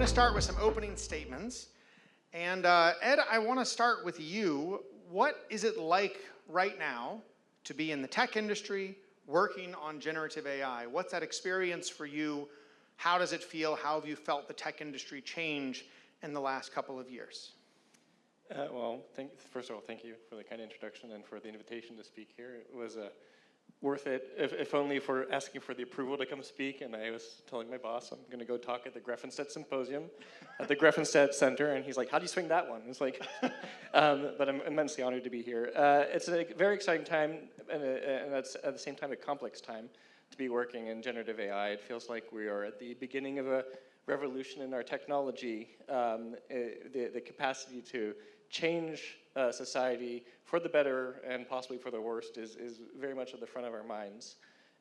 going to start with some opening statements. And Ed, I want to start with you. What is it like right now to be in the tech industry working on generative AI? What's that experience for you? How does it feel? How have you felt the tech industry change in the last couple of years? Well, first of all, thank you for the kind introduction and for the invitation to speak here. It was worth it, if only for asking for the approval to come speak. And I was telling my boss I'm going to go talk at the Grefenstette Symposium at the Grefenstette Center. And he's like, how do you swing that one? It's like, but I'm immensely honored to be here. It's a very exciting time, and that's at the same time a complex time to be working in generative AI. It feels like we are at the beginning of a revolution in our technology, the capacity to change society for the better and possibly for the worst is very much at the front of our minds.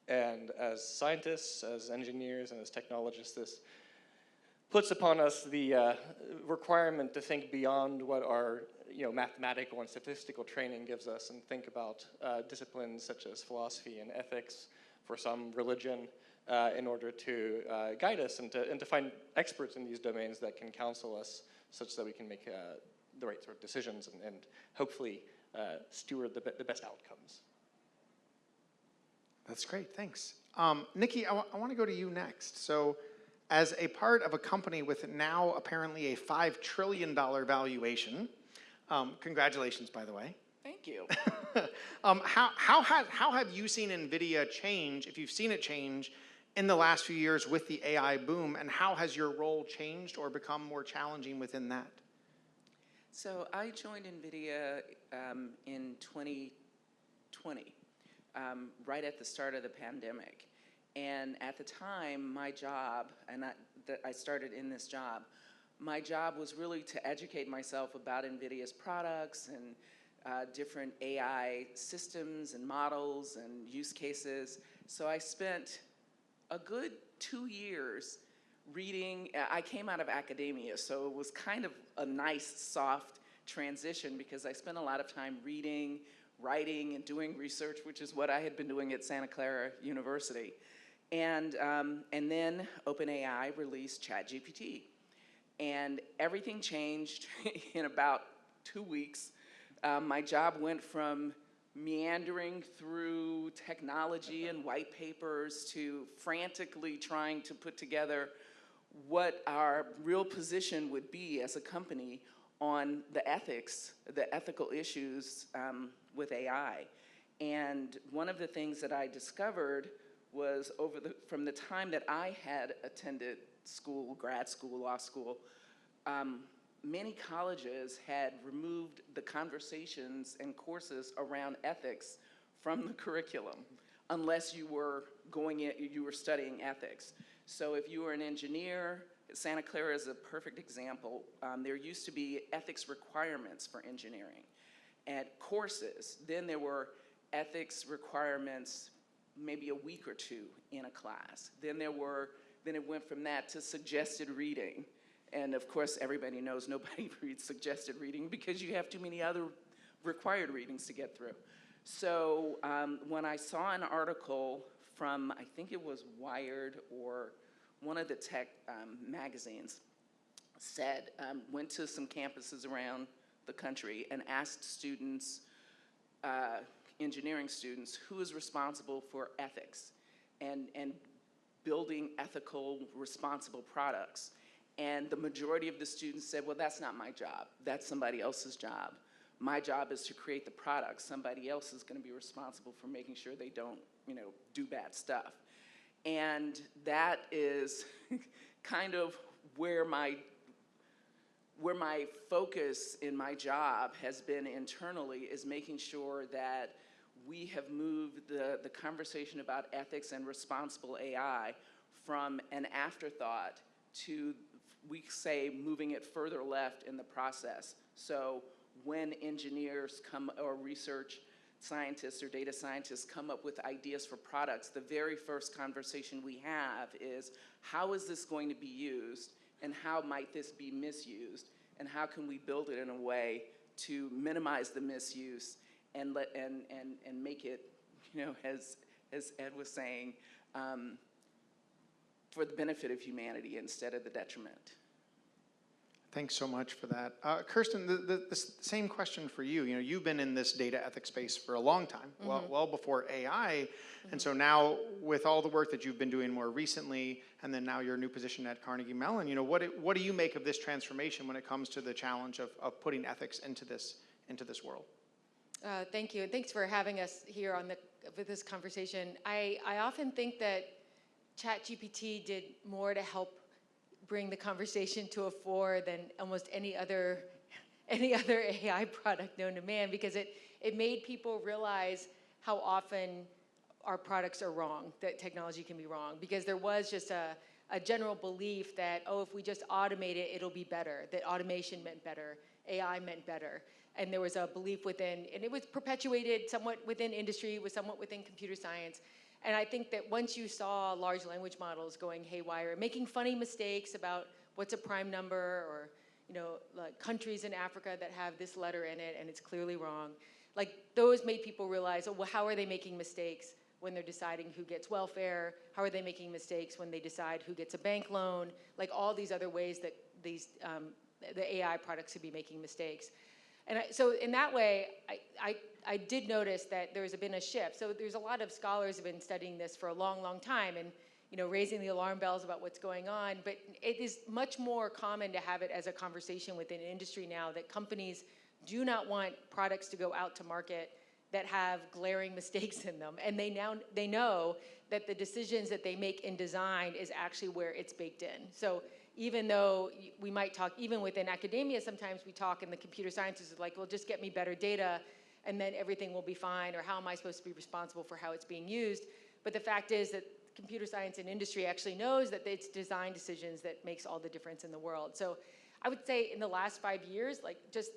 And as scientists, as engineers, and as technologists, this puts upon us the requirement to think beyond what our mathematical and statistical training gives us and think about disciplines such as philosophy and ethics, for some religion, in order to guide us and to find experts in these domains that can counsel us such that we can make the right sort of decisions and hopefully steward the best outcomes. That's great, thanks. Nikki, I want to go to you next. So as a part of a company with now apparently a $5 trillion valuation, congratulations, by the way. Thank you. How have you seen NVIDIA change, if you've seen it change, in the last few years with the AI boom, and how has your role changed or become more challenging within that? So I joined NVIDIA in 2020, right at the start of the pandemic. And at the time, my job, and I started in this job, my job was really to educate myself about NVIDIA's products and different AI systems and models and use cases. So I spent a good 2 years reading. I came out of academia, so it was kind of a nice, soft transition because I spent a lot of time reading, writing, and doing research, which is what I had been doing at Santa Clara University. And then OpenAI released ChatGPT. And everything changed in about 2 weeks. My job went from meandering through technology and white papers to frantically trying to put together what our real position would be as a company on the ethics, the ethical issues with AI. And one of the things that I discovered was from the time that I had attended school, grad school, law school, many colleges had removed the conversations and courses around ethics from the curriculum, unless you were studying ethics. So if you were an engineer, Santa Clara is a perfect example. There used to be ethics requirements for engineering at courses. Then there were ethics requirements maybe a week or two in a class. Then it went from that to suggested reading. And of course, everybody knows nobody reads suggested reading because you have too many other required readings to get through. So when I saw an article from, I think it was Wired or one of the tech magazines, went to some campuses around the country and asked students, engineering students, who is responsible for ethics and building ethical, responsible products. And the majority of the students said, well, that's not my job. That's somebody else's job. My job is to create the product. Somebody else is going to be responsible for making sure they don't, do bad stuff. And that is kind of where my focus in my job has been internally, is making sure that we have moved the conversation about ethics and responsible AI from an afterthought to, we say, moving it further left in the process. So when engineers or research scientists or data scientists come up with ideas for products, the very first conversation we have is, how is this going to be used, and how might this be misused, and how can we build it in a way to minimize the misuse and make it, as Ed was saying, for the benefit of humanity instead of the detriment. Thanks so much for that. Kirsten, the same question for you. You know, you've been in this data ethics space for a long time, well before AI. And so now with all the work that you've been doing more recently, and then now your new position at Carnegie Mellon, you know, what do you make of this transformation when it comes to the challenge of putting ethics into this world? Thank you, and thanks for having us here with this conversation. I often think that ChatGPT did more to help bring the conversation to a fore than almost any other AI product known to man, because it made people realize how often our products are wrong, that technology can be wrong, because there was just a general belief that, oh, if we just automate it, it'll be better, that automation meant better, AI meant better. And there was a belief within, and it was perpetuated somewhat within industry, was somewhat within computer science. And I think that once you saw large language models going haywire, making funny mistakes about what's a prime number, or, you know, like countries in Africa that have this letter in it and it's clearly wrong, like those made people realize, oh, well, how are they making mistakes when they're deciding who gets welfare? How are they making mistakes when they decide who gets a bank loan? Like all these other ways that the AI products could be making mistakes. And so in that way, I did notice that there's been a shift. So there's a lot of scholars have been studying this for a long, long time, and, you know, raising the alarm bells about what's going on. But it is much more common to have it as a conversation within industry now, that companies do not want products to go out to market that have glaring mistakes in them. And they know that the decisions that they make in design is actually where it's baked in. So even though we might talk, even within academia, sometimes we talk in the computer sciences like, well, just get me better data and then everything will be fine, or how am I supposed to be responsible for how it's being used? But the fact is that computer science and industry actually knows that it's design decisions that makes all the difference in the world. So I would say in the last 5 years, like just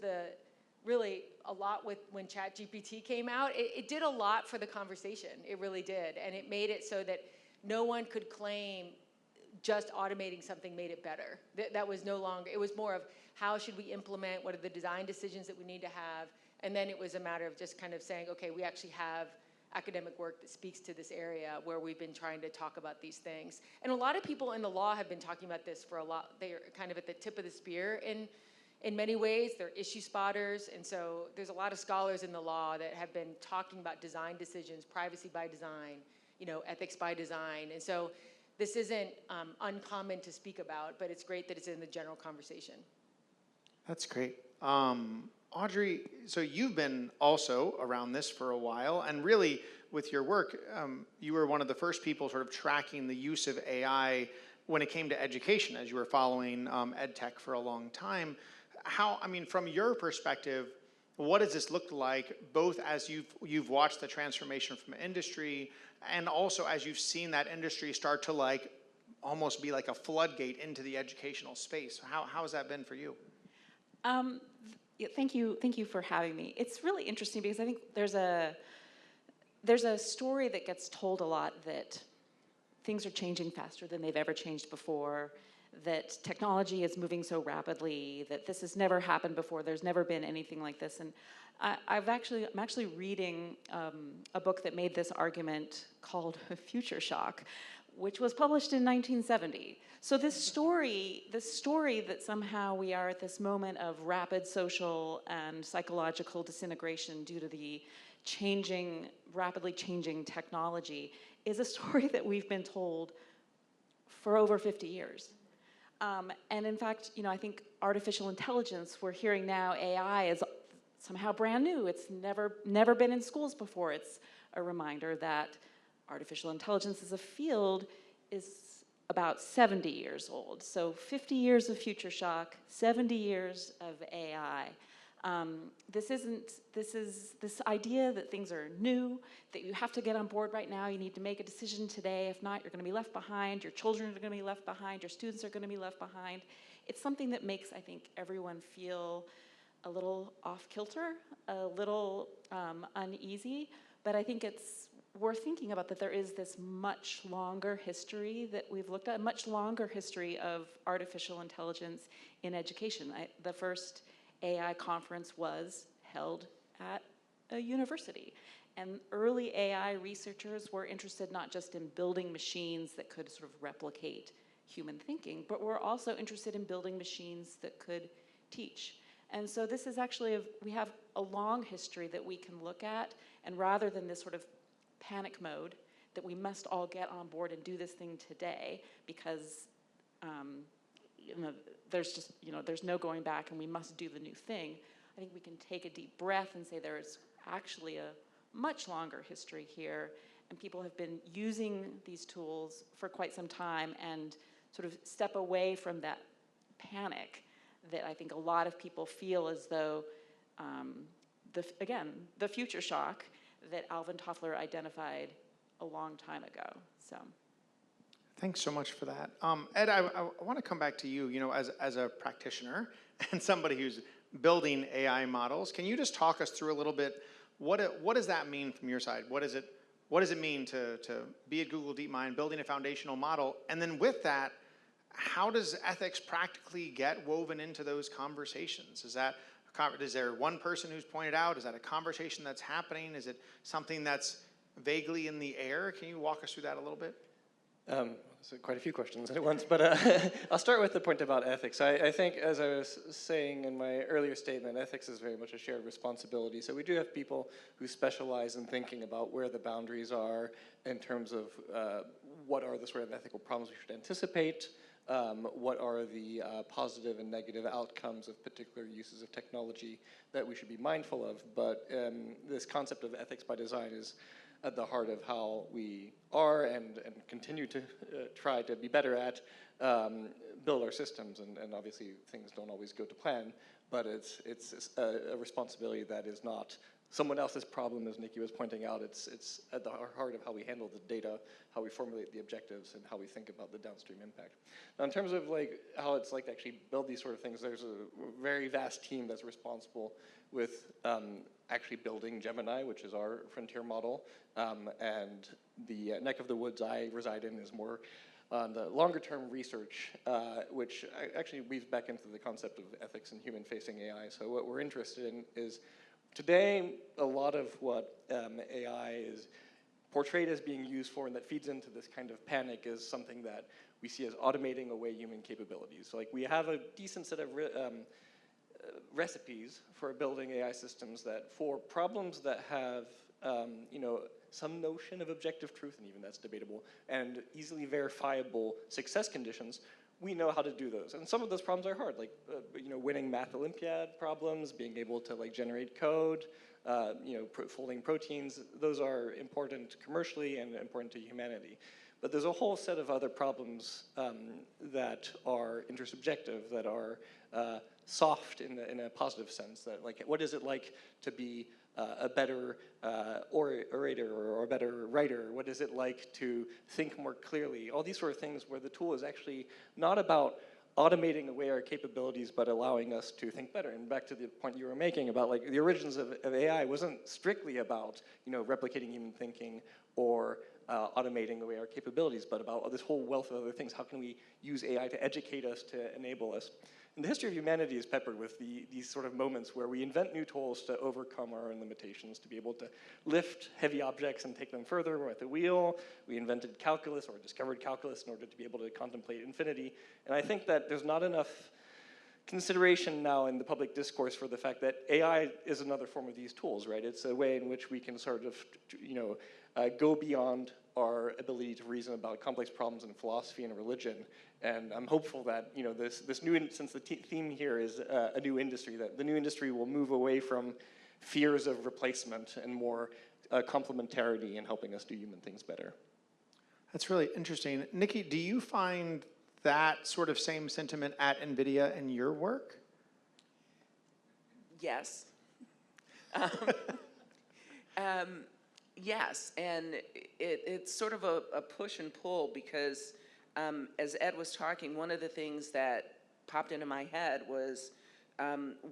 really a lot with when ChatGPT came out, it did a lot for the conversation. It really did. And it made it so that no one could claim just automating something made it better. That was no longer, it was more of how should we implement, what are the design decisions that we need to have, and then it was a matter of just kind of saying, okay, we actually have academic work that speaks to this area where we've been trying to talk about these things. And a lot of people in the law have been talking about this for a lot, they're kind of at the tip of the spear in many ways. They're issue spotters, and so there's a lot of scholars in the law that have been talking about design decisions, privacy by design, you know, ethics by design, and so this isn't uncommon to speak about, but it's great that it's in the general conversation. That's great. Audrey, so you've been also around this for a while, and really with your work, you were one of the first people sort of tracking the use of AI when it came to education, as you were following ed tech for a long time. I mean, from your perspective, what does this look like, both as you've watched the transformation from industry, and also as you've seen that industry start to like almost be like a floodgate into the educational space? How has that been for you? Yeah, thank you for having me. It's really interesting because I think there's a story that gets told a lot that things are changing faster than they've ever changed before, that technology is moving so rapidly, that this has never happened before, there's never been anything like this. And I'm actually reading a book that made this argument called Future Shock, which was published in 1970. So this story that somehow we are at this moment of rapid social and psychological disintegration due to the rapidly changing technology is a story that we've been told for over 50 years. And in fact, you know, I think artificial intelligence, we're hearing now AI is somehow brand new. It's never been in schools before. It's a reminder that artificial intelligence as a field is about 70 years old. So 50 years of future shock, 70 years of AI. This idea that things are new, that you have to get on board right now, you need to make a decision today, if not, you're gonna be left behind, your children are gonna be left behind, your students are gonna be left behind. It's something that makes, I think, everyone feel a little off kilter, a little uneasy, but I think it's worth thinking about that there is this much longer history that we've looked at, a much longer history of artificial intelligence in education. The first AI conference was held at a university. And early AI researchers were interested not just in building machines that could sort of replicate human thinking, but we're also interested in building machines that could teach. And so this is actually, we have a long history that we can look at, and rather than this sort of panic mode that we must all get on board and do this thing today because there's no going back and we must do the new thing, I think we can take a deep breath and say there is actually a much longer history here, and people have been using these tools for quite some time, and sort of step away from that panic that I think a lot of people feel as though, the future shock that Alvin Toffler identified a long time ago. So, thanks so much for that. Ed, I want to come back to you, as a practitioner and somebody who's building AI models. Can you just talk us through a little bit, what does that mean from your side? What does it mean to be at Google DeepMind, building a foundational model? And then with that, how does ethics practically get woven into those conversations? Is there one person who's pointed out? Is that a conversation that's happening? Is it something that's vaguely in the air? Can you walk us through that a little bit? So quite a few questions at once, but I'll start with the point about ethics. I think, as I was saying in my earlier statement, ethics is very much a shared responsibility. So we do have people who specialize in thinking about where the boundaries are in terms of what are the sort of ethical problems we should anticipate, what are the positive and negative outcomes of particular uses of technology that we should be mindful of. But this concept of ethics by design is at the heart of how we are and continue to try to be better at build our systems. And obviously things don't always go to plan, but it's a responsibility that is not someone else's problem, as Nikki was pointing out. It's at the heart of how we handle the data, how we formulate the objectives, and how we think about the downstream impact. Now, in terms of how it's like to actually build these sort of things, there's a very vast team that's responsible with actually building Gemini, which is our frontier model, and the neck of the woods I reside in is more on the longer-term research, which actually weaves back into the concept of ethics and human-facing AI. So what we're interested in is, today, a lot of what AI is portrayed as being used for, and that feeds into this kind of panic, is something that we see as automating away human capabilities. So we have a decent set of recipes for building AI systems that, for problems that have some notion of objective truth, and even that's debatable, and easily verifiable success conditions, we know how to do those. And some of those problems are hard, like winning math Olympiad problems, being able to generate code, folding proteins. Those are important commercially and important to humanity. But there's a whole set of other problems that are intersubjective, that are soft in a positive sense. That what is it like to be a better orator or a better writer? What is it like to think more clearly? All these sort of things where the tool is actually not about automating away our capabilities, but allowing us to think better. And back to the point you were making about the origins of AI wasn't strictly about replicating human thinking or automating away our capabilities, but about this whole wealth of other things. How can we use AI to educate us, to enable us? And the history of humanity is peppered with these sort of moments where we invent new tools to overcome our own limitations, to be able to lift heavy objects and take them further with the wheel. We invented calculus, or discovered calculus, in order to be able to contemplate infinity. And I think that there's not enough consideration now in the public discourse for the fact that AI is another form of these tools, right? It's a way in which we can sort of, go beyond our ability to reason about complex problems in philosophy and religion. And I'm hopeful that, this new, since the theme here is a new industry, that the new industry will move away from fears of replacement and more complementarity in helping us do human things better. That's really interesting. Nikki, do you find that sort of same sentiment at NVIDIA in your work? Yes. Yes, and it's sort of a push and pull, because as Ed was talking, one of the things that popped into my head was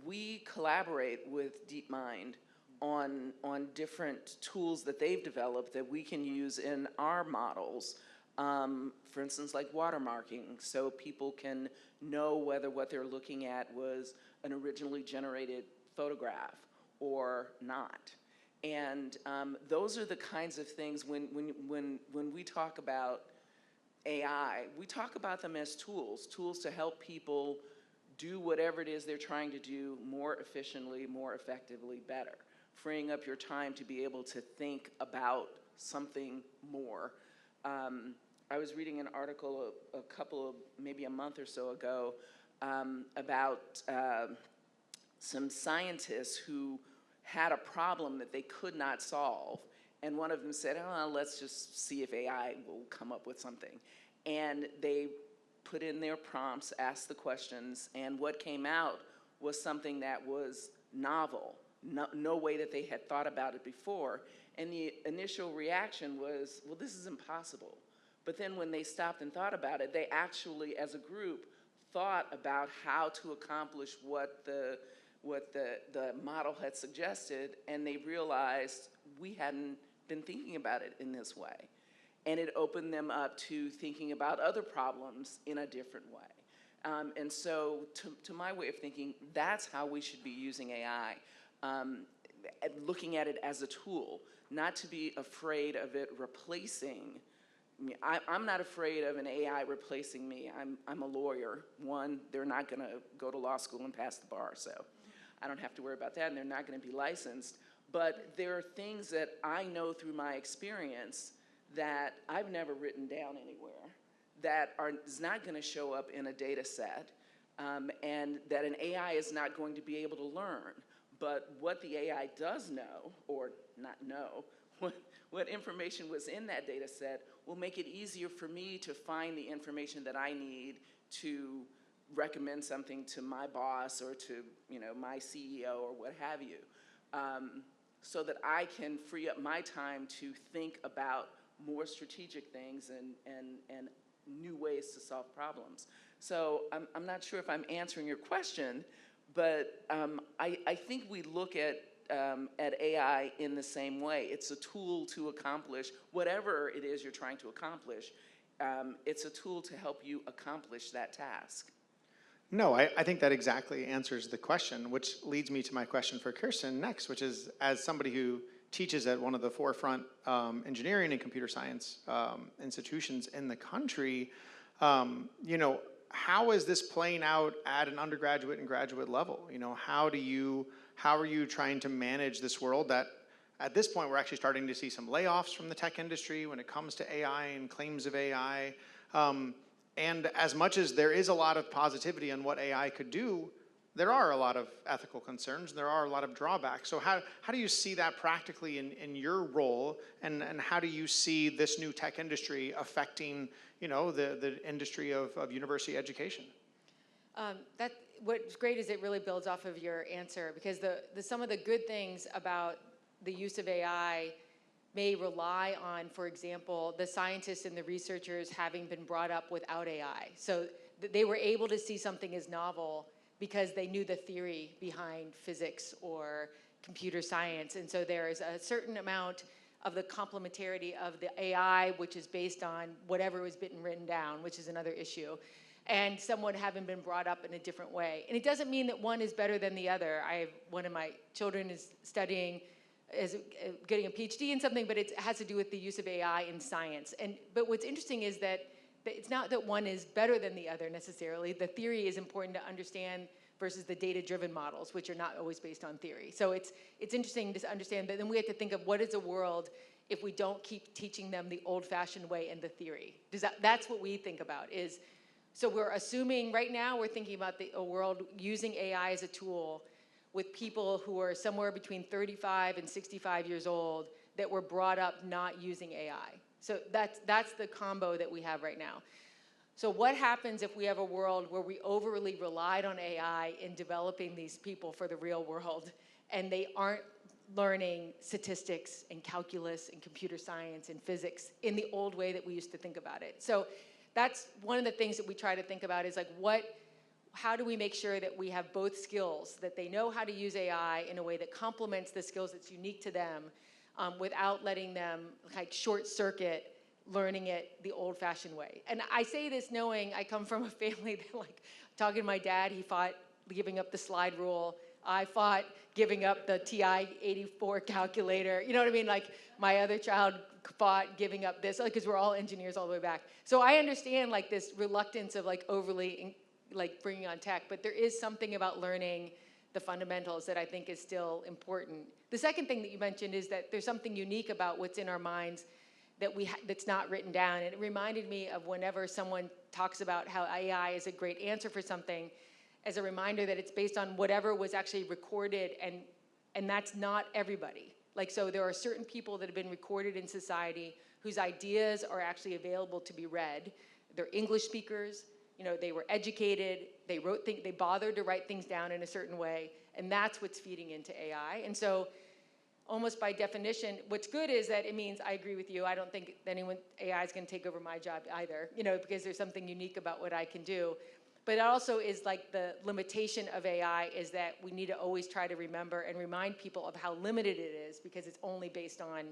we collaborate with DeepMind on different tools that they've developed that we can use in our models. For instance, like watermarking, so people can know whether what they're looking at was an originally generated photograph or not. And those are the kinds of things when we talk about AI, we talk about them as tools to help people do whatever it is they're trying to do more efficiently, more effectively, better, freeing up your time to be able to think about something more. I was reading an article maybe a month or so ago, about some scientists who had a problem that they could not solve. And one of them said, oh, let's just see if AI will come up with something. And they put in their prompts, asked the questions, and what came out was something that was novel, no way that they had thought about it before. And the initial reaction was, well, this is impossible. But then when they stopped and thought about it, they actually, as a group, thought about how to accomplish what the model had suggested, and they realized we hadn't been thinking about it in this way. And it opened them up to thinking about other problems in a different way. And so to my way of thinking, that's how we should be using AI, looking at it as a tool, not to be afraid of it replacing. I mean, I'm not afraid of an AI replacing me. I'm a lawyer. One, they're not going to go to law school and pass the bar, so I don't have to worry about that, and they're not going to be licensed. But there are things that I know through my experience that I've never written down anywhere, that is not going to show up in a data set, and that an AI is not going to be able to learn. But what the AI does know, or not know, what information was in that data set will make it easier for me to find the information that I need to recommend something to my boss or to my CEO or what have you, so that I can free up my time to think about more strategic things and new ways to solve problems. So I'm not sure if I'm answering your question, but I think we look at AI in the same way. It's a tool to accomplish whatever it is you're trying to accomplish. It's a tool to help you accomplish that task. No, I think that exactly answers the question, which leads me to my question for Kirsten next, which is, as somebody who teaches at one of the forefront engineering and computer science institutions in the country, how is this playing out at an undergraduate and graduate level? How are you trying to manage this world that, at this point, we're actually starting to see some layoffs from the tech industry when it comes to AI and claims of AI. And as much as there is a lot of positivity on what AI could do, there are a lot of ethical concerns, and there are a lot of drawbacks. So how do you see that practically in your role, and how do you see this new tech industry affecting the industry of university education? What's great is it really builds off of your answer, because some of the good things about the use of AI may rely on, for example, the scientists and the researchers having been brought up without AI. So they were able to see something as novel because they knew the theory behind physics or computer science. And so there is a certain amount of the complementarity of the AI, which is based on whatever was written down, which is another issue, and someone having been brought up in a different way. And it doesn't mean that one is better than the other. One of my children is getting a PhD in something, but it has to do with the use of AI in science. But what's interesting is that it's not that one is better than the other necessarily. The theory is important to understand versus the data-driven models, which are not always based on theory. So it's interesting to understand that then we have to think of what is a world if we don't keep teaching them the old-fashioned way and the theory. That's what we think about is, so we're assuming right now we're thinking about a world using AI as a tool with people who are somewhere between 35 and 65 years old that were brought up not using AI. So that's the combo that we have right now. So what happens if we have a world where we overly relied on AI in developing these people for the real world, and they aren't learning statistics and calculus and computer science and physics in the old way that we used to think about it? So that's one of the things that we try to think about is like how do we make sure that we have both skills, that they know how to use AI in a way that complements the skills that's unique to them, without letting them like short circuit learning it the old-fashioned way. And I say this knowing I come from a family that, like, talking to my dad, he fought giving up the slide rule I fought giving up the TI-84 calculator. You know what I mean? Like my other child fought giving up this, because we're all engineers all the way back. So I understand like this reluctance of like overly like bringing on tech, but there is something about learning the fundamentals that I think is still important. The second thing that you mentioned is that there's something unique about what's in our minds that that's not written down. And it reminded me of whenever someone talks about how AI is a great answer for something, as a reminder that it's based on whatever was actually recorded, and that's not everybody. Like, so there are certain people that have been recorded in society whose ideas are actually available to be read. They're English speakers, you know, they were educated, they wrote things, they bothered to write things down in a certain way, and that's what's feeding into AI. And so, almost by definition, what's good is that it means, I agree with you, I don't think AI is gonna take over my job either, you know, because there's something unique about what I can do. But it also is like the limitation of AI is that we need to always try to remember and remind people of how limited it is, because it's only based on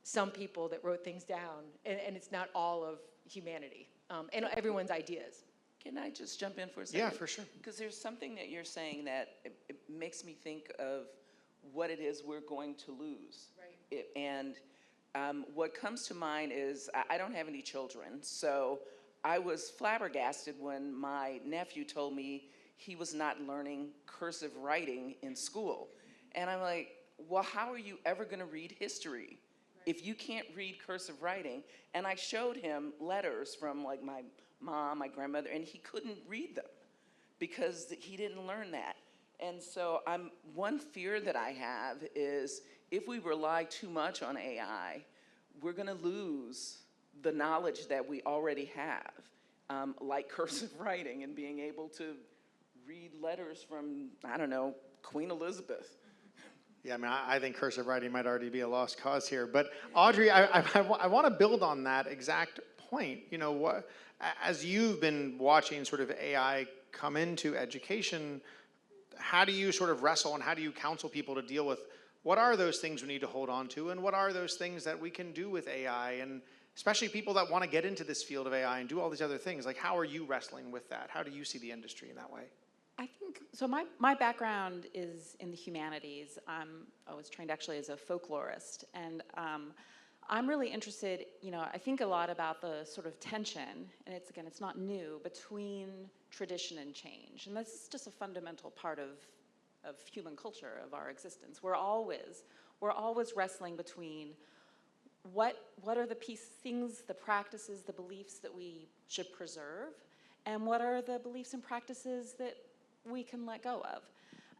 some people that wrote things down, and it's not all of humanity, and everyone's ideas. Can I just jump in for a second? Yeah, for sure. Because there's something that you're saying that it makes me think of what it is we're going to lose. Right. And what comes to mind is, I don't have any children, so I was flabbergasted when my nephew told me he was not learning cursive writing in school. And I'm like, well, how are you ever going to read history if you can't read cursive writing? And I showed him letters from like my mom, my grandmother, and he couldn't read them because he didn't learn that. And so one fear that I have is if we rely too much on AI, we're going to lose the knowledge that we already have, like cursive writing and being able to read letters from, I don't know, Queen Elizabeth. Yeah, I mean, I think cursive writing might already be a lost cause here. But Audrey, I want to build on that exact point. You know, as you've been watching sort of AI come into education, how do you sort of wrestle and how do you counsel people to deal with what are those things we need to hold on to, and what are those things that we can do with AI, and especially people that want to get into this field of AI and do all these other things? Like, how are you wrestling with that? How do you see the industry in that way? I think, so my background is in the humanities. I was trained actually as a folklorist, and I'm really interested, you know, I think a lot about the sort of tension, and it's not new, between tradition and change. And this is just a fundamental part of human culture, of our existence. We're always wrestling between what are the things, the practices, the beliefs that we should preserve, and what are the beliefs and practices that we can let go of.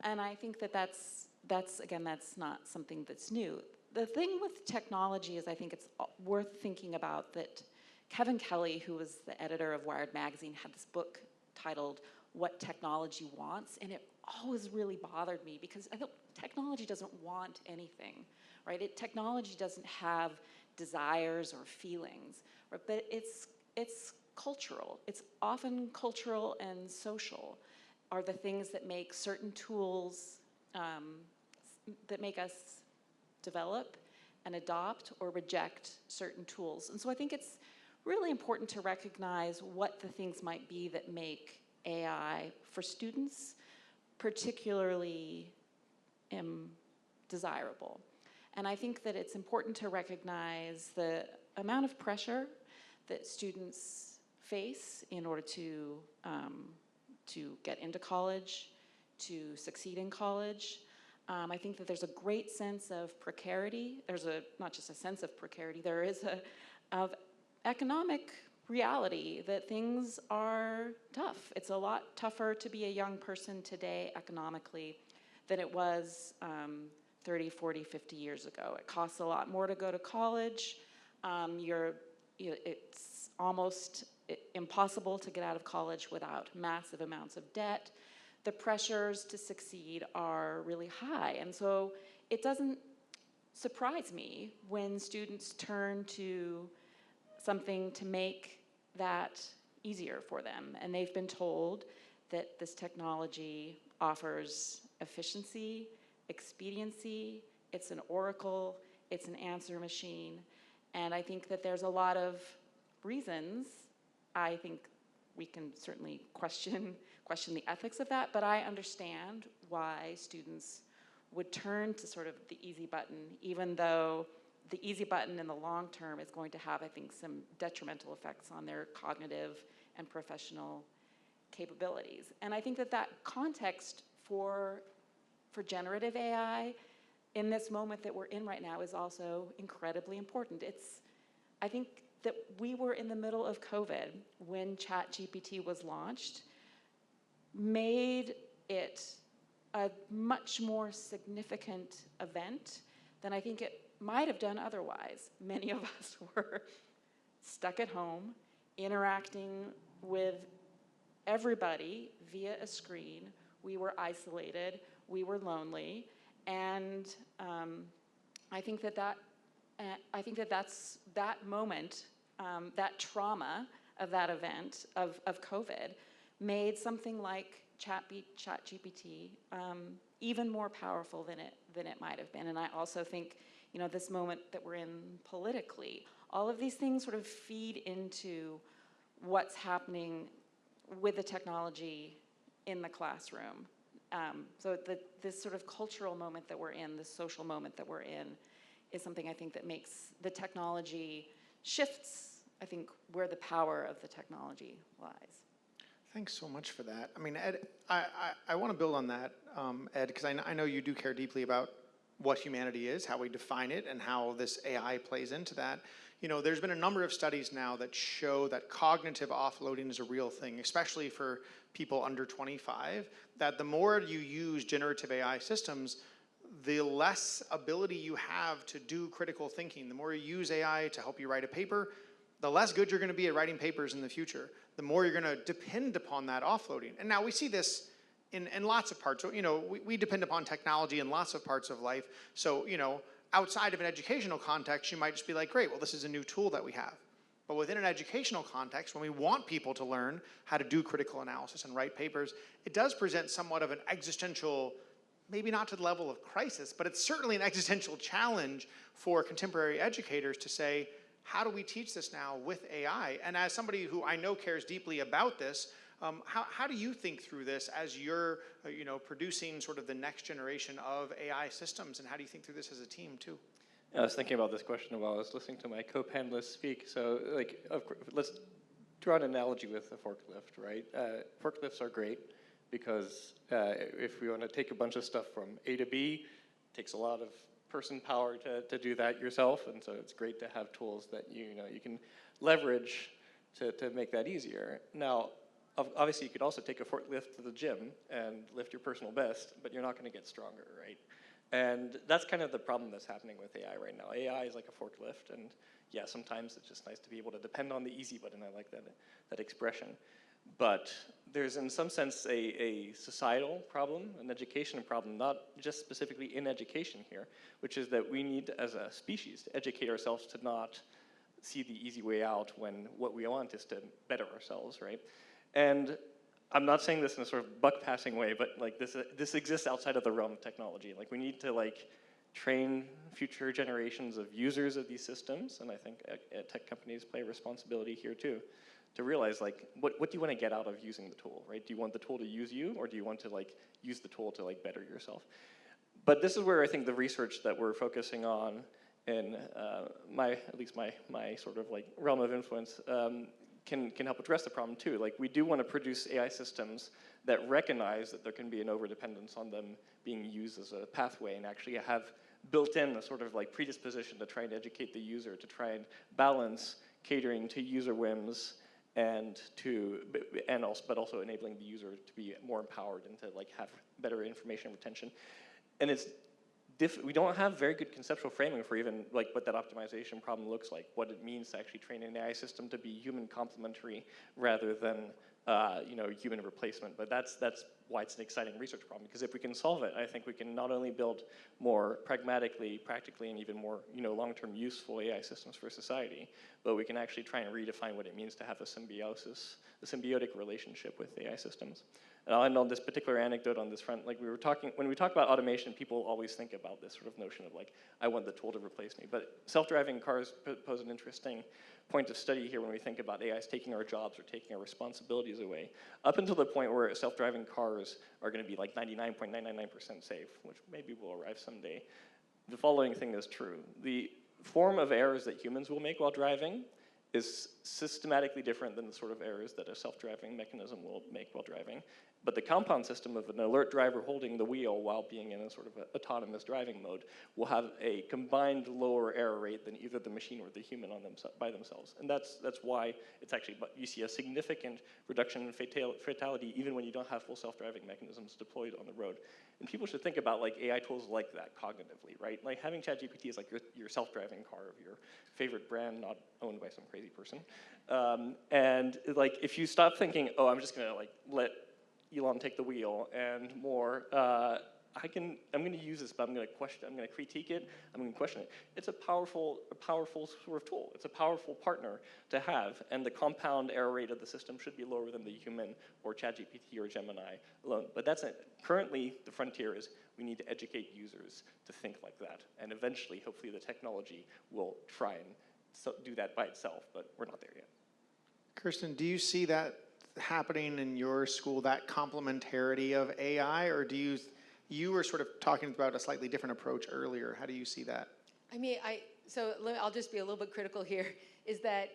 And I think that's not something that's new. The thing with technology is I think it's worth thinking about that Kevin Kelly, who was the editor of Wired magazine, had this book titled What Technology Wants, and it always really bothered me because I thought technology doesn't want anything, right? Technology doesn't have desires or feelings, right? But it's cultural. It's often cultural and social are the things that make certain tools, that make us develop and adopt or reject certain tools. And so I think it's really important to recognize what the things might be that make AI for students particularly desirable. And I think that it's important to recognize the amount of pressure that students face in order to get into college, to succeed in college. I think that there's a great sense of precarity. There's not just a sense of precarity, there is of economic reality that things are tough. It's a lot tougher to be a young person today economically than it was 30, 40, 50 years ago. It costs a lot more to go to college. It's almost impossible to get out of college without massive amounts of debt. The pressures to succeed are really high. And so it doesn't surprise me when students turn to something to make that easier for them. And they've been told that this technology offers efficiency, expediency, it's an oracle, it's an answer machine. And I think that there's a lot of reasons, I think, we can certainly question the ethics of that, but I understand why students would turn to sort of the easy button, even though the easy button in the long term is going to have, I think, some detrimental effects on their cognitive and professional capabilities. And I think that that context for generative AI in this moment that we're in right now is also incredibly important. I think that we were in the middle of COVID when ChatGPT was launched, made it a much more significant event than I think it might have done otherwise. Many of us were stuck at home, interacting with everybody via a screen. We were isolated, we were lonely, and I think that that's that moment, that trauma of that event of COVID, made something like ChatGPT even more powerful than it might have been. And I also think, this moment that we're in politically, all of these things sort of feed into what's happening with the technology in the classroom. So this sort of cultural moment that we're in, this social moment that we're in, is something I think that makes the technology shifts, I think, where the power of the technology lies. Thanks so much for that. I mean, Ed, I want to build on that, Ed, because I know you do care deeply about what humanity is, how we define it, and how this AI plays into that. There's been a number of studies now that show that cognitive offloading is a real thing, especially for people under 25, that the more you use generative AI systems, the less ability you have to do critical thinking. The more you use AI to help you write a paper, the less good you're going to be at writing papers in the future. The more you're going to depend upon that offloading. And now we see this in lots of parts. So, we depend upon technology in lots of parts of life. So, outside of an educational context, you might just be like, great, well, this is a new tool that we have. But within an educational context, when we want people to learn how to do critical analysis and write papers, it does present somewhat of an existential, maybe not to the level of crisis, but it's certainly an existential challenge for contemporary educators to say, how do we teach this now with AI? And as somebody who I know cares deeply about this, how do you think through this as you're producing sort of the next generation of AI systems, and how do you think through this as a team too? I was thinking about this question while I was listening to my co-panelists speak. So, let's draw an analogy with a forklift, right? Forklifts are great because if we want to take a bunch of stuff from A to B, it takes a lot of person power to do that yourself, and so it's great to have tools that you can leverage to make that easier. Now, obviously, you could also take a forklift to the gym and lift your personal best, but you're not going to get stronger, right? And that's kind of the problem that's happening with AI right now. AI is like a forklift, and yeah, sometimes it's just nice to be able to depend on the easy button. I like that expression. But there's, in some sense, a societal problem, an education problem, not just specifically in education here, which is that we need, as a species, to educate ourselves to not see the easy way out when what we want is to better ourselves, right? And I'm not saying this in a sort of buck-passing way, but this exists outside of the realm of technology. We need to train future generations of users of these systems, and I think tech companies play a responsibility here too, to realize what do you want to get out of using the tool, right? Do you want the tool to use you, or do you want to use the tool to better yourself? But this is where I think the research that we're focusing on in at least my sort of realm of influence can help address the problem too. We do want to produce AI systems that recognize that there can be an overdependence on them being used as a pathway, and actually have built in a sort of predisposition to try and educate the user, to try and balance catering to user whims but also enabling the user to be more empowered and to have better information retention. And we don't have very good conceptual framing for even what that optimization problem looks like, what it means to actually train an AI system to be human complementary rather than human replacement. But that's why it's an exciting research problem, because if we can solve it, I think we can not only build more pragmatically, practically, and even more long-term useful AI systems for society, but we can actually try and redefine what it means to have a symbiotic relationship with AI systems. And I'll end on this particular anecdote on this front. When we talk about automation, people always think about this sort of notion of I want the tool to replace me. But self-driving cars pose an interesting point of study here when we think about AI is taking our jobs or taking our responsibilities away, up until the point where self-driving cars are going to be like 99.999% safe, which maybe will arrive someday, the following thing is true. The form of errors that humans will make while driving is systematically different than the sort of errors that a self-driving mechanism will make while driving. But the compound system of an alert driver holding the wheel while being in a sort of autonomous driving mode will have a combined lower error rate than either the machine or the human by themselves. And that's why it's actually, you see a significant reduction in fatality even when you don't have full self-driving mechanisms deployed on the road. And people should think about like AI tools like that cognitively, right? Like having ChatGPT is like your self-driving car of your favorite brand, not owned by some crazy person. And like if you stop thinking, oh, I'm just gonna like let Elon take the wheel and more, I'm gonna use this, but I'm gonna critique it, I'm gonna question it. It's a powerful sort of tool. It's a powerful partner to have, and the compound error rate of the system should be lower than the human or ChatGPT or Gemini alone. But that's it. Currently, the frontier is we need to educate users to think like that, and eventually, hopefully, the technology will try and do that by itself, but we're not there yet. Kirsten, do you see that happening in your school, that complementarity of AI, or do you were sort of talking about a slightly different approach earlier. How do you see that? I mean, I'll just be a little bit critical here, is that,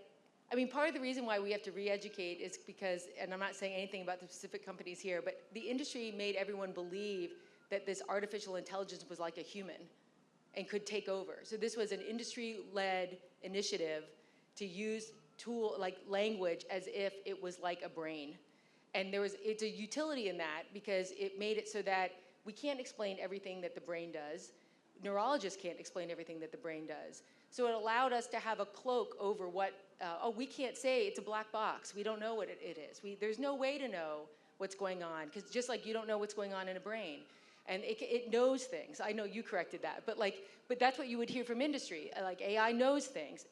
I mean, part of the reason why we have to re-educate is because, and I'm not saying anything about the specific companies here, but the industry made everyone believe that this artificial intelligence was like a human and could take over. So this was an industry-led initiative to use like language as if it was like a brain. And it's a utility in that because it made it so that we can't explain everything that the brain does. Neurologists can't explain everything that the brain does. So it allowed us to have a cloak over what, we can't say it's a black box. We don't know what it is. There's no way to know what's going on, because just like you don't know what's going on in a brain. And it knows things. I know you corrected that, but that's what you would hear from industry. Like AI knows things.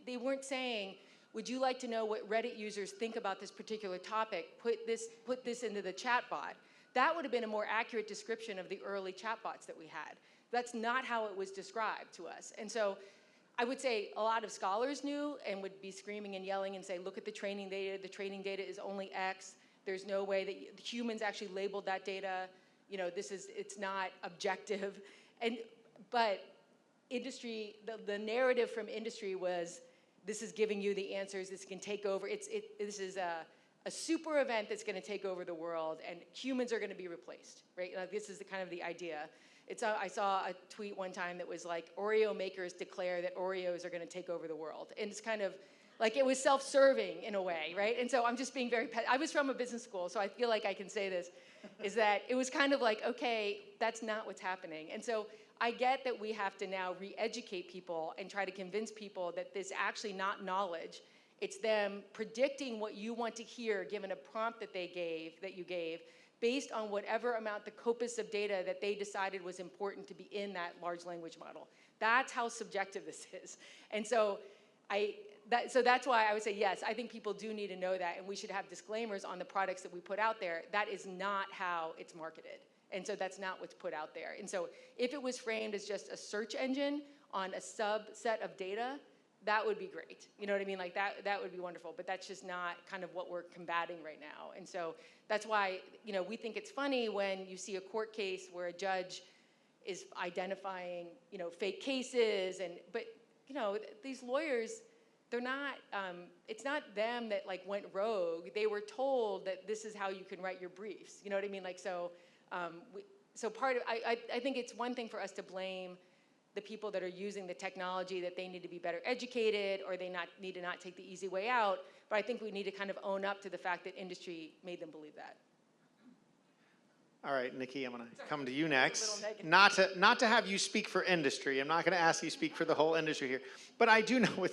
They weren't saying, would you like to know what Reddit users think about this particular topic? Put this into the chatbot. That would have been a more accurate description of the early chatbots that we had. That's not how it was described to us. And so I would say a lot of scholars knew and would be screaming and yelling and say, look at the training data. The training data is only X. There's no way that humans actually labeled that data. You know, it's not objective. But industry, the narrative from industry was, this is giving you the answers, this can take over. This is a super event that's gonna take over the world, and humans are gonna be replaced, right? Like, this is kind of the idea. I saw a tweet one time that was like, Oreo makers declare that Oreos are gonna take over the world. And it's kind of, like, it was self-serving in a way, right? And so I'm just being very, I was from a business school, so I feel like I can say this, is that it was kind of like, okay, that's not what's happening. And so I get that we have to now re-educate people and try to convince people that this actually not knowledge, it's them predicting what you want to hear given a prompt that you gave, based on whatever amount, the corpus of data that they decided was important to be in that large language model. That's how subjective this is. And so that's why I would say, yes, I think people do need to know that, and we should have disclaimers on the products that we put out there. That is not how it's marketed. And so that's not what's put out there. And so if it was framed as just a search engine on a subset of data, that would be great. You know what I mean? Like that would be wonderful, but that's just not kind of what we're combating right now. And so that's why, you know, we think it's funny when you see a court case where a judge is identifying, you know, fake cases, but, you know, these lawyers, they're not, it's not them that like went rogue. They were told that this is how you can write your briefs. You know what I mean? Like, so part of, I think it's one thing for us to blame the people that are using the technology, that they need to be better educated, or they need to not take the easy way out. But I think we need to kind of own up to the fact that industry made them believe that. All right, Nikki, I'm going to come to you next. Not to have you speak for industry. I'm not going to ask you to speak for the whole industry here. But I do know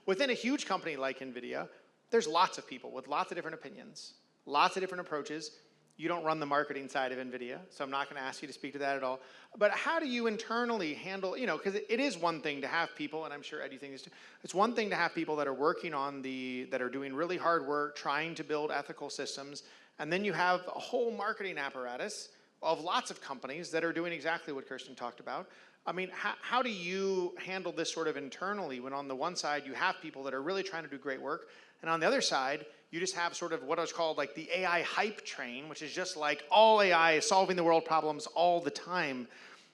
within a huge company like NVIDIA, there's lots of people with lots of different opinions, lots of different approaches. You don't run the marketing side of NVIDIA, so I'm not going to ask you to speak to that at all. But how do you internally handle, you know, because it is one thing to have people, and I'm sure Ed, you think this too, it's one thing to have people that are working on that are doing really hard work, trying to build ethical systems, and then you have a whole marketing apparatus of lots of companies that are doing exactly what Kirsten talked about. I mean, how do you handle this sort of internally when on the one side you have people that are really trying to do great work, and on the other side, you just have sort of what is called like the AI hype train, which is just like all AI is solving the world problems all the time.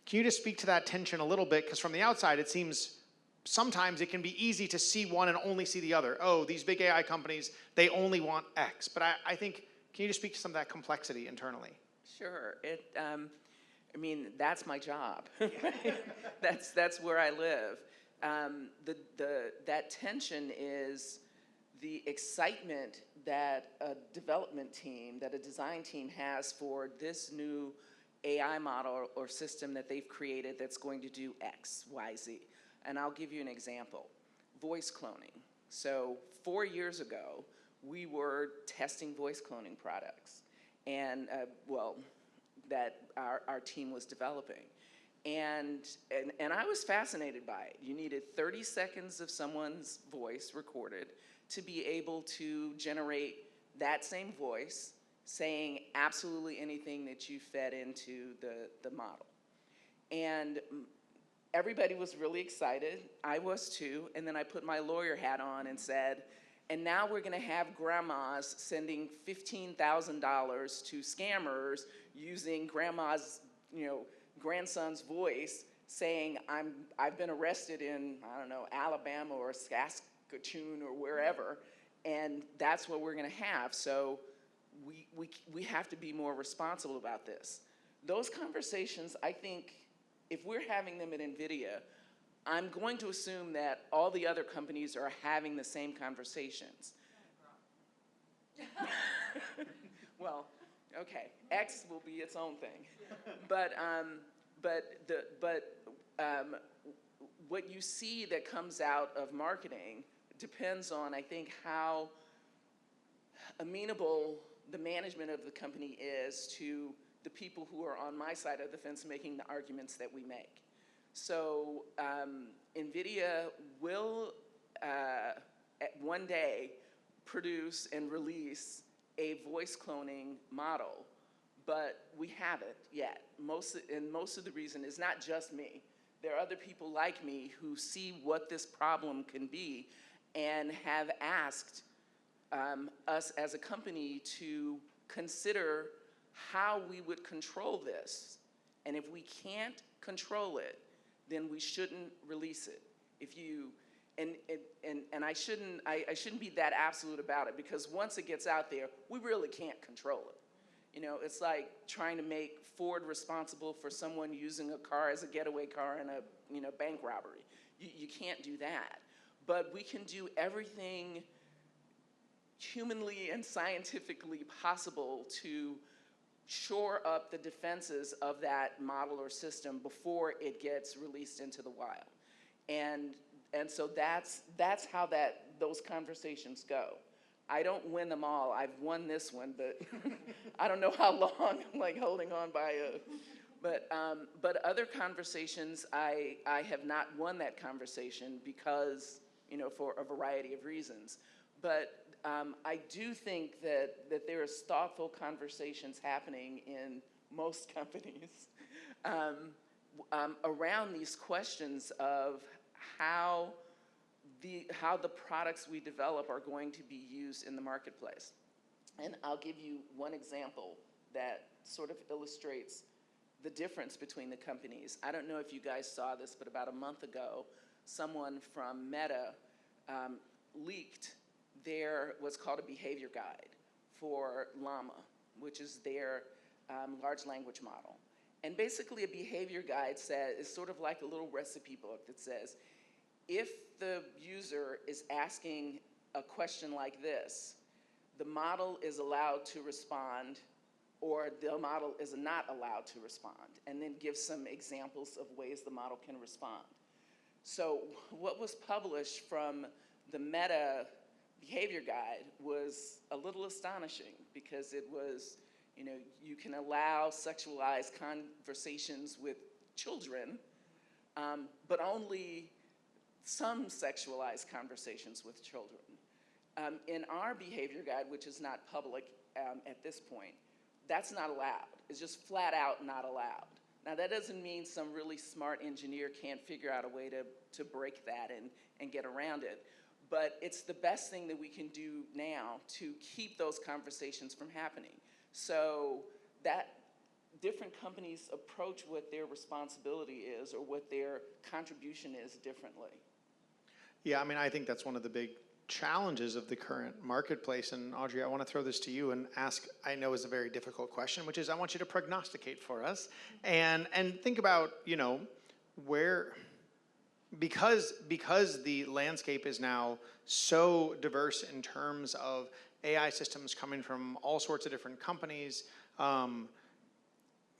Can you just speak to that tension a little bit? Because from the outside, it seems sometimes it can be easy to see one and only see the other. Oh, these big AI companies, they only want X. But I think, can you just speak to some of that complexity internally? Sure. I mean, that's my job. That's where I live. That tension is the excitement that a development team, that a design team has for this new AI model or system that they've created that's going to do X, Y, Z. And I'll give you an example. Voice cloning. So 4 years ago, we were testing voice cloning products, and that our team was developing. And I was fascinated by it. You needed 30 seconds of someone's voice recorded to be able to generate that same voice saying absolutely anything that you fed into the model. And everybody was really excited. I was too. And then I put my lawyer hat on and said, and now we're going to have grandmas sending $15,000 to scammers using grandma's, grandson's voice saying, I've been arrested in, I don't know, Alabama or Saskatchewan or wherever, and that's what we're going to have. So we have to be more responsible about this. Those conversations, I think, if we're having them at NVIDIA, I'm going to assume that all the other companies are having the same conversations. Well, okay, X will be its own thing. But what you see that comes out of marketing depends on, I think, how amenable the management of the company is to the people who are on my side of the fence making the arguments that we make. So NVIDIA will one day produce and release a voice cloning model, but we haven't yet. Most of the reason is not just me. There are other people like me who see what this problem can be and have asked us as a company to consider how we would control this. And if we can't control it, then we shouldn't release it. If you, and I shouldn't be that absolute about it, because once it gets out there, we really can't control it. It's like trying to make Ford responsible for someone using a car as a getaway car in a bank robbery. You can't do that. But we can do everything humanly and scientifically possible to shore up the defenses of that model or system before it gets released into the wild. And so that's how those conversations go. I don't win them all. I've won this one, but I don't know how long I'm like holding on by but other conversations, I have not won that conversation because, for a variety of reasons. But I do think that there is thoughtful conversations happening in most companies around these questions of how the products we develop are going to be used in the marketplace. And I'll give you one example that sort of illustrates the difference between the companies. I don't know if you guys saw this, but about a month ago, someone from Meta leaked what's called a behavior guide for Llama, which is their large language model. And basically a behavior guide is sort of like a little recipe book that says, if the user is asking a question like this, the model is allowed to respond, or the model is not allowed to respond, and then give some examples of ways the model can respond. So what was published from the Meta behavior guide was a little astonishing, because it was, you can allow sexualized conversations with children, but only some sexualized conversations with children. In our behavior guide, which is not public at this point, that's not allowed. It's just flat out not allowed. Now, that doesn't mean some really smart engineer can't figure out a way to break that and get around it. But it's the best thing that we can do now to keep those conversations from happening. So that different companies approach what their responsibility is or what their contribution is differently. Yeah, I mean, I think that's one of the big challenges of the current marketplace. And Audrey, I want to throw this to you and ask, I know is a very difficult question, which is I want you to prognosticate for us and think about, you know, where, because the landscape is now so diverse in terms of AI systems coming from all sorts of different companies,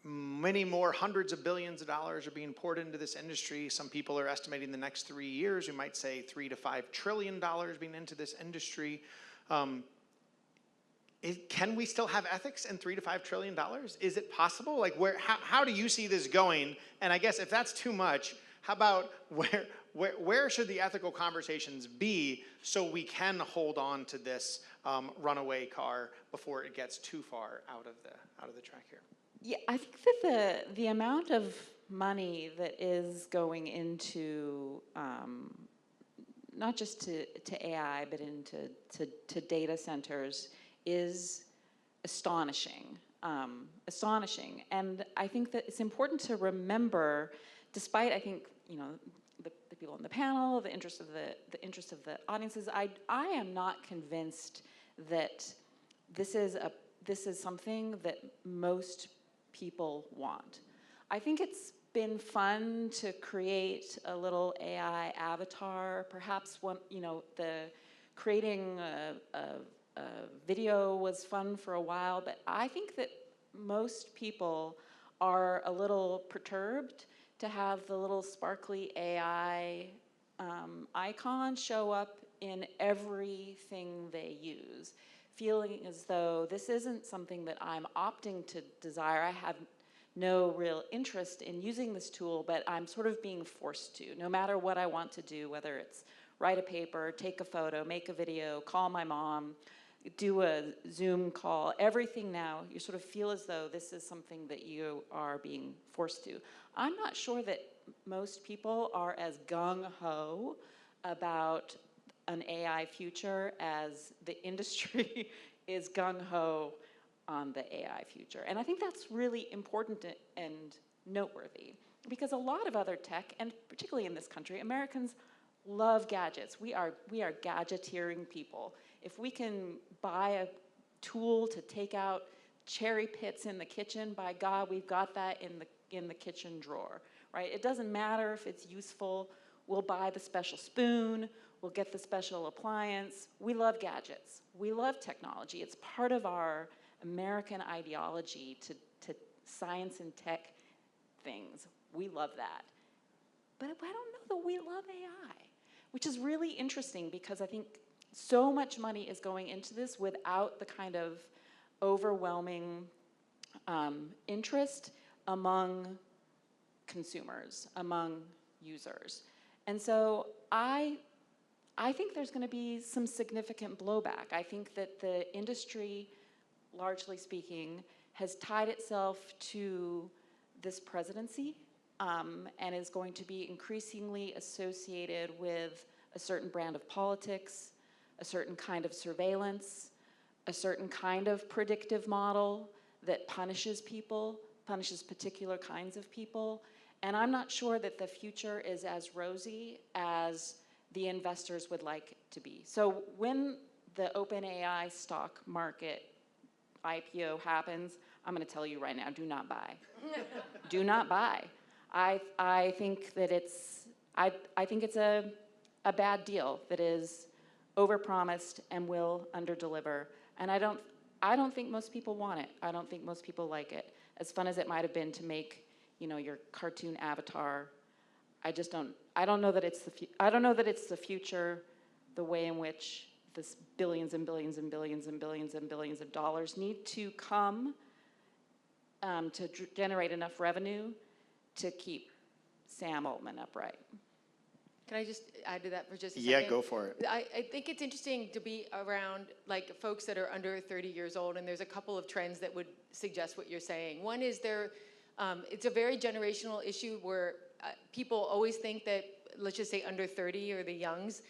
many more hundreds of billions of dollars are being poured into this industry. Some people are estimating the next 3 years, we might say $3 to $5 trillion being into this industry. Can we still have ethics in $3 to $5 trillion? Is it possible? Like, how do you see this going? And I guess if that's too much, how about where should the ethical conversations be so we can hold on to this runaway car before it gets too far out of the track here? Yeah, I think that the amount of money that is going into not just to AI, but into data centers is astonishing. And I think that it's important to remember, despite, I think, you know, the people on the panel, the interest of the audiences, I am not convinced that this is something that most people want. I think it's been fun to create a little AI avatar. Perhaps one, you know, creating a video was fun for a while, but I think that most people are a little perturbed to have the little sparkly AI icon show up in everything they use, feeling as though this isn't something that I'm opting to desire. I have no real interest in using this tool, but I'm sort of being forced to, no matter what I want to do, whether it's write a paper, take a photo, make a video, call my mom, do a Zoom call, everything now, you sort of feel as though this is something that you are being forced to. I'm not sure that most people are as gung-ho about an AI future as the industry is gung-ho on the AI future. And I think that's really important and noteworthy, because a lot of other tech, and particularly in this country, Americans love gadgets. We are gadgeteering people. If we can buy a tool to take out cherry pits in the kitchen, by God, we've got that in the kitchen drawer, right? It doesn't matter if it's useful. We'll buy the special spoon. We'll get the special appliance. We love gadgets. We love technology. It's part of our American ideology to science and tech things. We love that. But I don't know that we love AI, which is really interesting, because I think so much money is going into this without the kind of overwhelming interest among consumers, among users. And so I think there's going to be some significant blowback. I think that the industry, largely speaking, has tied itself to this presidency and is going to be increasingly associated with a certain brand of politics, a certain kind of surveillance, a certain kind of predictive model that punishes people, punishes particular kinds of people. And I'm not sure that the future is as rosy as the investors would like it to be. So when the OpenAI stock market IPO happens, I'm going to tell you right now, do not buy. Do not buy. I think that it's a bad deal that is overpromised and will underdeliver. And I don't think most people want it. I don't think most people like it. As fun as it might have been to make, you know, your cartoon avatar, I don't know that it's the future, the way in which this billions and billions and billions and billions and billions of dollars need to come to generate enough revenue to keep Sam Altman upright. Can I just add to that for just a Yeah, second? go for it. I think it's interesting to be around like folks that are under 30 years old, and there's a couple of trends that would suggest what you're saying. One is they're It's a very generational issue where people always think that, let's just say under 30 or the youngs,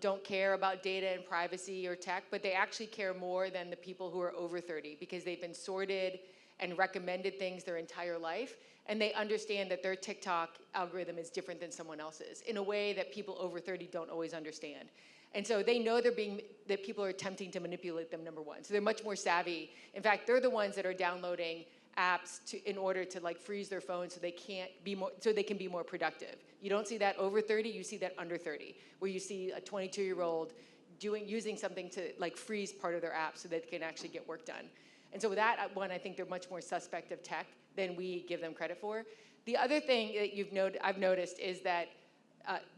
don't care about data and privacy or tech, but they actually care more than the people who are over 30 because they've been sorted and recommended things their entire life, and they understand that their TikTok algorithm is different than someone else's in a way that people over 30 don't always understand. And so they know that people are attempting to manipulate them, number one. So they're much more savvy. In fact, they're the ones that are downloading apps in order to like freeze their phone so they can be more productive. You don't see that over 30, you see that under 30, where you see a 22-year-old using something to like freeze part of their app so that they can actually get work done. And so with that one, I think they're much more suspect of tech than we give them credit for. The other thing that I've noticed is that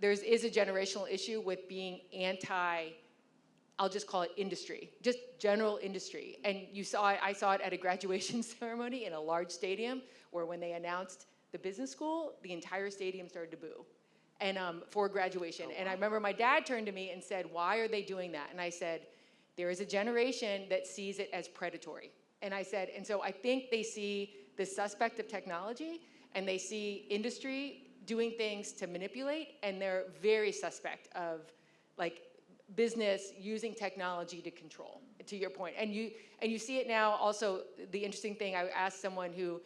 there is a generational issue with being anti, I'll just call it industry, just general industry. And I saw it at a graduation ceremony in a large stadium where when they announced the business school, the entire stadium started to boo and for graduation. Oh, wow. And I remember my dad turned to me and said, why are they doing that? And I said, there is a generation that sees it as predatory. And I said, and so I think they see the suspect of technology and they see industry doing things to manipulate, and they're very suspect of like business using technology to control, to your point. And you see it now also, the interesting thing, I asked someone who,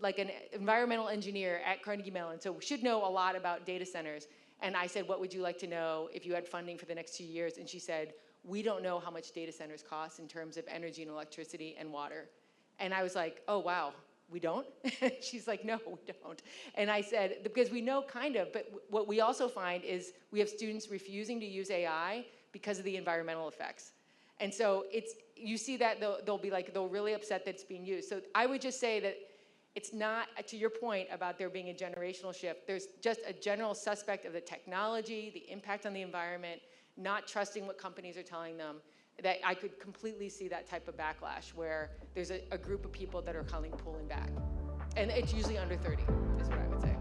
like an environmental engineer at Carnegie Mellon, so should know a lot about data centers. And I said, what would you like to know if you had funding for the next 2 years? And she said, we don't know how much data centers cost in terms of energy and electricity and water. And I was like, oh, wow, we don't? She's like, no, we don't. And I said, because we know kind of, but what we also find is we have students refusing to use AI because of the environmental effects. And so you see that they'll really upset that it's being used. So I would just say that it's not, to your point about there being a generational shift, there's just a general suspect of the technology, the impact on the environment, not trusting what companies are telling them, that I could completely see that type of backlash where there's a group of people that are pulling back. And it's usually under 30, is what I would say.